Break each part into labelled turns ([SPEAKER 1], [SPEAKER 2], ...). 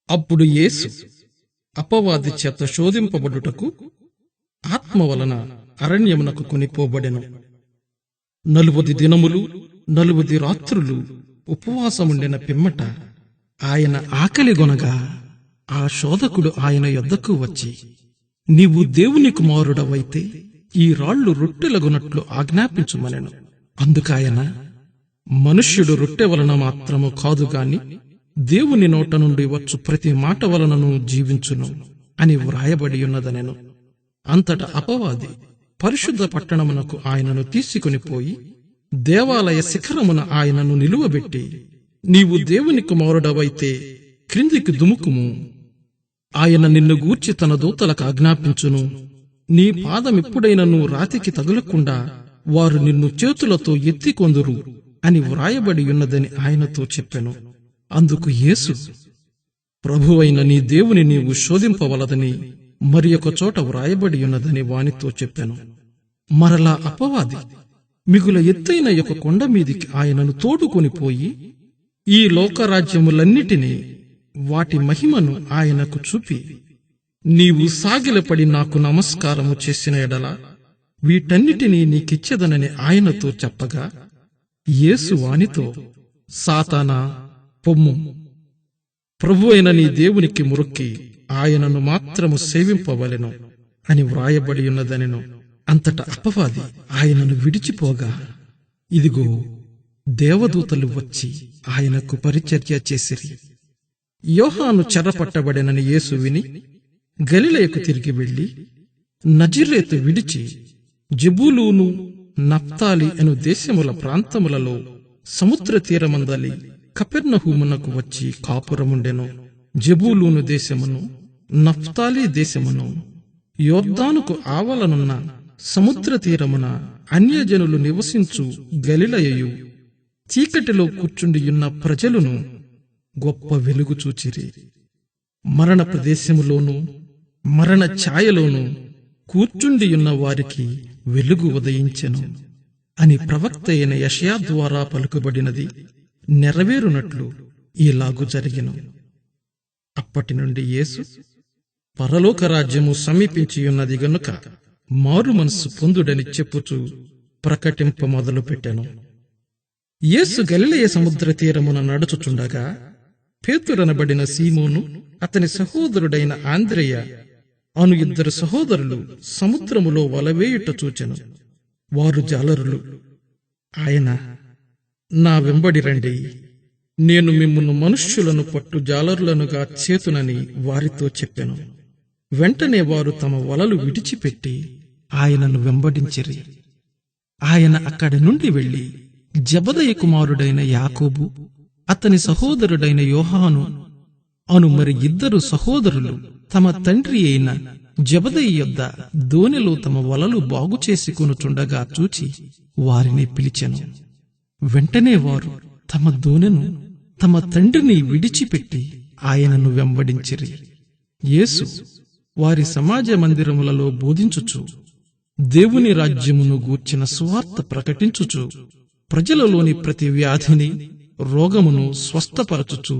[SPEAKER 1] అప్పుడు యేసు అపవాది చేత శోధింపబడుటకు ఆత్మ వలన అరణ్యమునకు కొనిపోబడెను. 40 దినములు 40 రాత్రులు ఉపవాసముండిన పిమ్మట ఆయన ఆకలిగొనగా ఆ శోధకుడు ఆయన యొద్దకు వచ్చి, నీవు దేవుని కుమారుడవైతే ఈ రాళ్లు రొట్టెలగునట్లు ఆజ్ఞాపించుమనెను. అందుకాయన, మనుష్యుడు రొట్టె వలన మాత్రము కాదుగాని దేవుని నోట నుండి వచ్చు ప్రతి మాట వలనను జీవించును అని వ్రాయబడి ఉన్నదనెను. అంతట అపవాది పరిశుద్ధ పట్టణమునకు ఆయనను తీసుకునిపోయి దేవాలయ శిఖరమున ఆయనను నిలువబెట్టి, నీవు దేవుని కుమారుడవైతే క్రిందికి దుముకుము, ఆయన నిన్ను గూర్చి తన దూతలకు ఆజ్ఞాపించును, నీ పాదమిప్పుడైనను రాతికి తగులకుండా వారు నిన్ను చేతులతో ఎత్తికొందురు అని వ్రాయబడి ఉన్నదని ఆయనతో చెప్పెను. అందుకు యేసు, ప్రభువైన నీ దేవుని నీవు శోధింపవలదని మరి ఒక చోట వ్రాయబడి ఉన్నదని వానితో చెప్పెను. మరలా అపవాది మిగుల ఎత్తైన ఒక కొండ మీదికి ఆయనను తోడుకొనిపోయి ఈ లోకరాజ్యములన్నిటినీ వాటి మహిమను ఆయనకు చూపి, నీవు సాగిలపడి నాకు నమస్కారము చేసిన ఎడల వీటన్నిటినీ నీకిచ్చెదనని ఆయనతో చెప్పగా, యేసు వానితో, సాతానా, పొమ్ము, ప్రభువైన నీ దేవునికి మొరొక్కి ఆయనను మాత్రము సేవింపవలెను అని వ్రాయబడి ఉన్నదనెను. అంతటా అపవాది ఆయనను విడిచిపోగా, ఇదిగో దేవదూతలు వచ్చి ఆయనకు పరిచర్య చేసిరి. యోహాను చెరపట్టబడెనని యేసు విని గలిలయకు తిరిగి వెళ్లి నజరేతు విడిచి జెబూలూను, నఫ్తాలి అను దేశముల ప్రాంతములలో సముద్ర తీరమందలి కపెర్నహూమునకు వచ్చి కాపురముండెను. జెబూలూను దేశమును, నఫ్తాలి దేశమును, యొర్దానుకు ఆవలనున్న సముద్ర తీరమున అన్యజనులు నివసించు గలిలయయు చీకటిలో కూర్చుండియున్న ప్రజలను గొప్ప వెలుగు చూచిరి. మరణ ప్రదేశములోనూ మరణ ఛాయలోనూ కూర్చుండియున్న వారికి వెలుగు ఉదయించెను అని ప్రవక్త అయిన యెషయా ద్వారా పలుకబడినది నెరవేరునట్లు ఈలాగు జరిగెను. అప్పటి నుండి యేసు పరలోక రాజ్యము సమీపించియున్నది గనుక మారు మనస్సు పొందుడని చెప్పుచూ ప్రకటింప మొదలుపెట్టెను. యేసు గలిలయ సముద్ర తీరమున నడుచుచుండగా పేతురనబడిన సీమోను, అతని సహోదరుడైన ఆంద్రెయ అను 2 సహోదరులు సముద్రములో వలవేయుట చూచెను. వారు జాలరులు. ఆయన, నా వెంబడి రండి, నేను మిమ్మును మనుష్యులను పట్టు జాలరులనుగా చేతునని వారితో చెప్పెను. వెంటనే వారు తమ వలలు విడిచిపెట్టి ఆయనను వెంబడించిరి. ఆయన అక్కడి నుండి వెళ్లి జెబెదయి కుమారుడైన యాకోబు, అతని సహోదరుడైన యోహాను అను మరి 2 సహోదరులు తమ తండ్రి అయిన జెబెదయి యొద్ద దోణిలో తమ వలలు బాగు చేసుకొనుచుండగా చూచి వారిని పిలిచెను. వెంటనే వారు తమ దోణెను తమ తండ్రిని విడిచిపెట్టి ఆయనను వెంబడించిరి. యేసు వారి సమాజ మందిరములలో బోధించుచు దేవుని రాజ్యమును గూర్చిన సువార్త ప్రకటించుచు ప్రజలలోని ప్రతి వ్యాధిని, రోగమును స్వస్థపరచుచు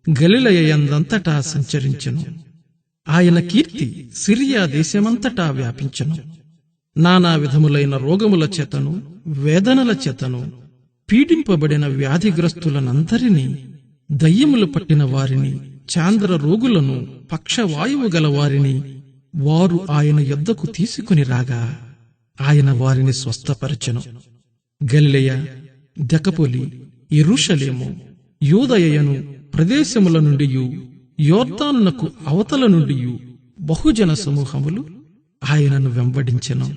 [SPEAKER 1] గలిలయయందంతటా సంచరించెను. ఆయన కీర్తి సిరియా దేశమంతటా వ్యాపించెను. నానా విధములైన రోగముల చేతను, వేదనల చేతను పీడింపబడిన వ్యాధిగ్రస్తులనందరినీ, దయ్యములు పట్టిన వారిని, చాంద్ర రోగులను, పక్షవాయువు గల వారిని వారు ఆయన యొద్దకు తీసుకుని రాగా ఆయన వారిని స్వస్థపరచెను. గలిలయ, దెకపొలి, యెరూషలేము, యూదయను ప్రదేశముల నుండియు యొర్దానునకు అవతల నుండియు బహుజన సమూహములు ఆయనను వెంబడించెను.